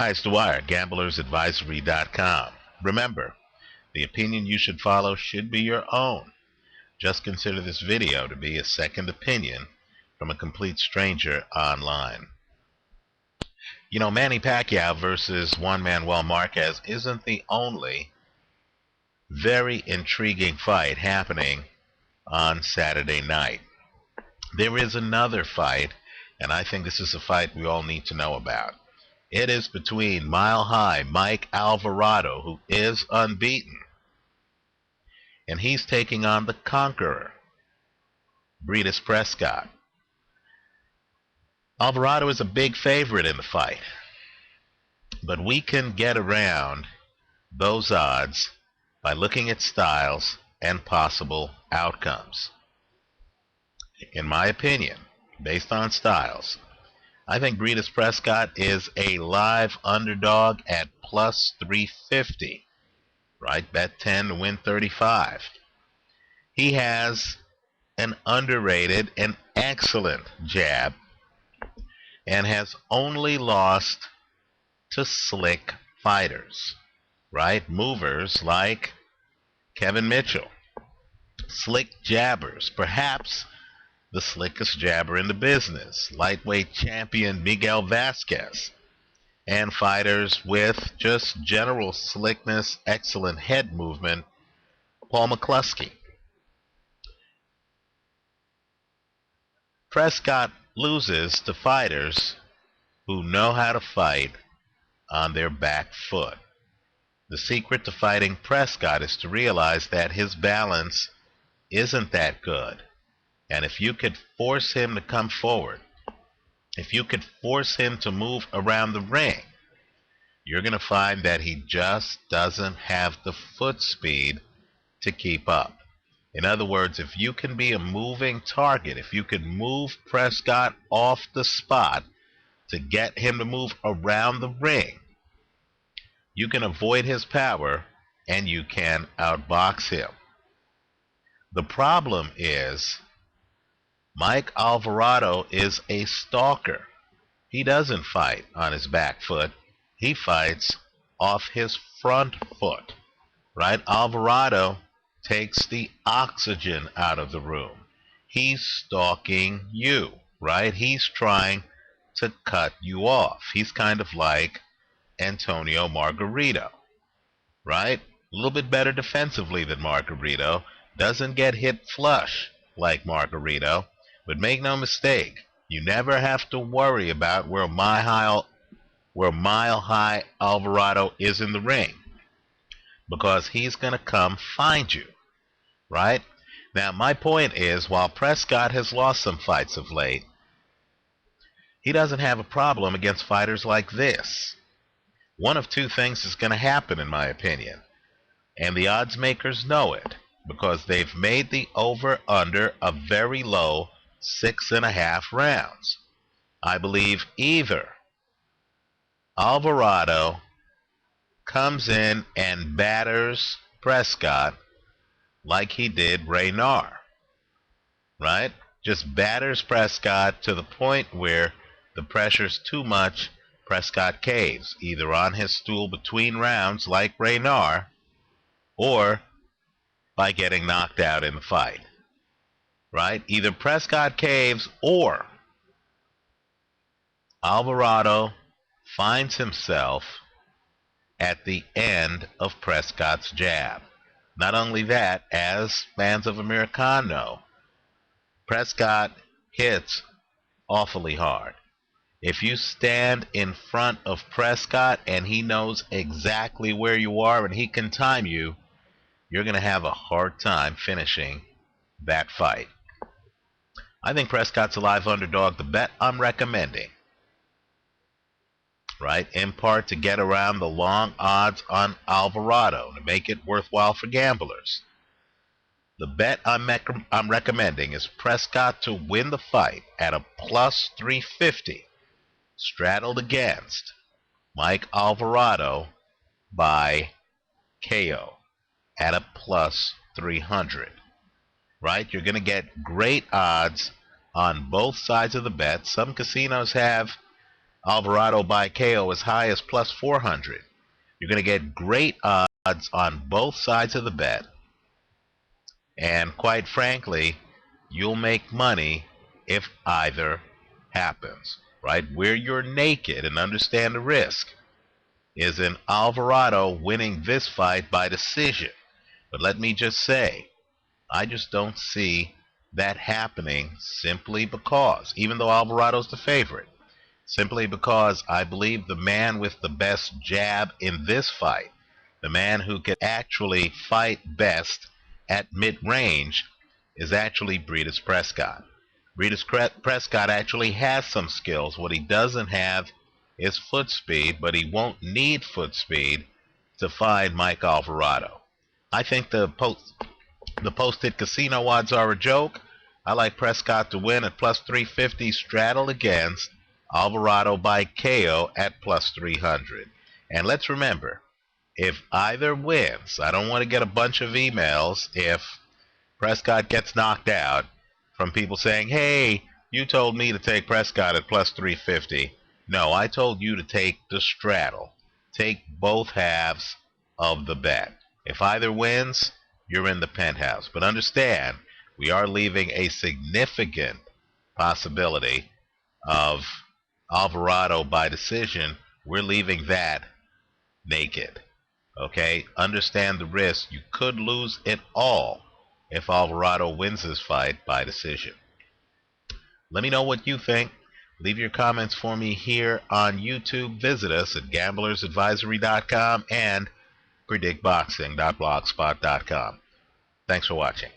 Hi, it's Dwyer, gamblersadvisory.com. Remember, the opinion you should follow should be your own. Just consider this video to be a second opinion from a complete stranger online. You know, Manny Pacquiao versus Juan Manuel Marquez isn't the only very intriguing fight happening on Saturday night. There is another fight, and I think this is a fight we all need to know about. It is between Mile High Mike Alvarado, who is unbeaten, and he's taking on the Conqueror, Breidis Prescott. Alvarado is a big favorite in the fight, but we can get around those odds by looking at styles and possible outcomes. In my opinion, based on styles, I think Breidis Prescott is a live underdog at plus 350. Right? Bet 10 to win 35. He has an underrated and excellent jab and has only lost to slick fighters. Right? Movers like Kevin Mitchell. Slick jabbers. Perhaps the slickest jabber in the business. Lightweight champion Miguel Vasquez. And fighters with just general slickness, excellent head movement, Paul McCluskey. Prescott loses to fighters who know how to fight on their back foot. The secret to fighting Prescott is to realize that his balance isn't that good. And if you could force him to come forward, if you could force him to move around the ring, you're going to find that he just doesn't have the foot speed to keep up. In other words, if you can be a moving target, if you can move Prescott off the spot to get him to move around the ring, you can avoid his power and you can outbox him. The problem is Mike Alvarado is a stalker. He doesn't fight on his back foot. He fights off his front foot, right? Alvarado takes the oxygen out of the room. He's stalking you, right? He's trying to cut you off. He's kind of like Antonio Margarito, right? A little bit better defensively than Margarito. Doesn't get hit flush like Margarito. But make no mistake, you never have to worry about where Mile High Alvarado is in the ring, because he's going to come find you, right? Now, my point is, while Prescott has lost some fights of late, he doesn't have a problem against fighters like this. One of two things is going to happen, in my opinion, and the odds makers know it, because they've made the over-under a very low 6.5 rounds. I believe either Alvarado comes in and batters Prescott like he did Raynar, right? Just batters Prescott to the point where the pressure's too much, Prescott caves, either on his stool between rounds like Raynar, or by getting knocked out in the fight, right? Either Prescott caves or Alvarado finds himself at the end of Prescott's jab. Not only that, as fans of Amir Khan know, Prescott hits awfully hard. If you stand in front of Prescott and he knows exactly where you are and he can time you, you're going to have a hard time finishing that fight. I think Prescott's a live underdog. The bet I'm recommending, right, in part to get around the long odds on Alvarado, to make it worthwhile for gamblers. The bet I'm recommending is Prescott to win the fight at a plus 350, straddled against Mike Alvarado by KO at a plus 300. Right? You're going to get great odds on both sides of the bet. Some casinos have Alvarado by KO as high as plus 400. You're going to get great odds on both sides of the bet. And quite frankly, you'll make money if either happens, right? Where you're naked and understand the risk is in Alvarado winning this fight by decision. But let me just say, I just don't see that happening simply because, even though Alvarado's the favorite, simply because I believe the man with the best jab in this fight, the man who can actually fight best at mid-range, is actually Breidis Prescott. Breidis Prescott actually has some skills. What he doesn't have is foot speed, but he won't need foot speed to fight Mike Alvarado. I think the posted casino odds are a joke. I like Prescott to win at plus 350, straddle against Alvarado by KO at plus 300. And let's remember, if either wins, I don't want to get a bunch of emails if Prescott gets knocked out from people saying, hey, you told me to take Prescott at plus 350. No, I told you to take the straddle. Take both halves of the bet. If either wins, you're in the penthouse. But understand, we are leaving a significant possibility of Alvarado by decision. We're leaving that naked. Okay? Understand the risk. You could lose it all if Alvarado wins this fight by decision. Let me know what you think. Leave your comments for me here on YouTube. Visit us at gamblersadvisory.com and predictboxing.blogspot.com. Thanks for watching.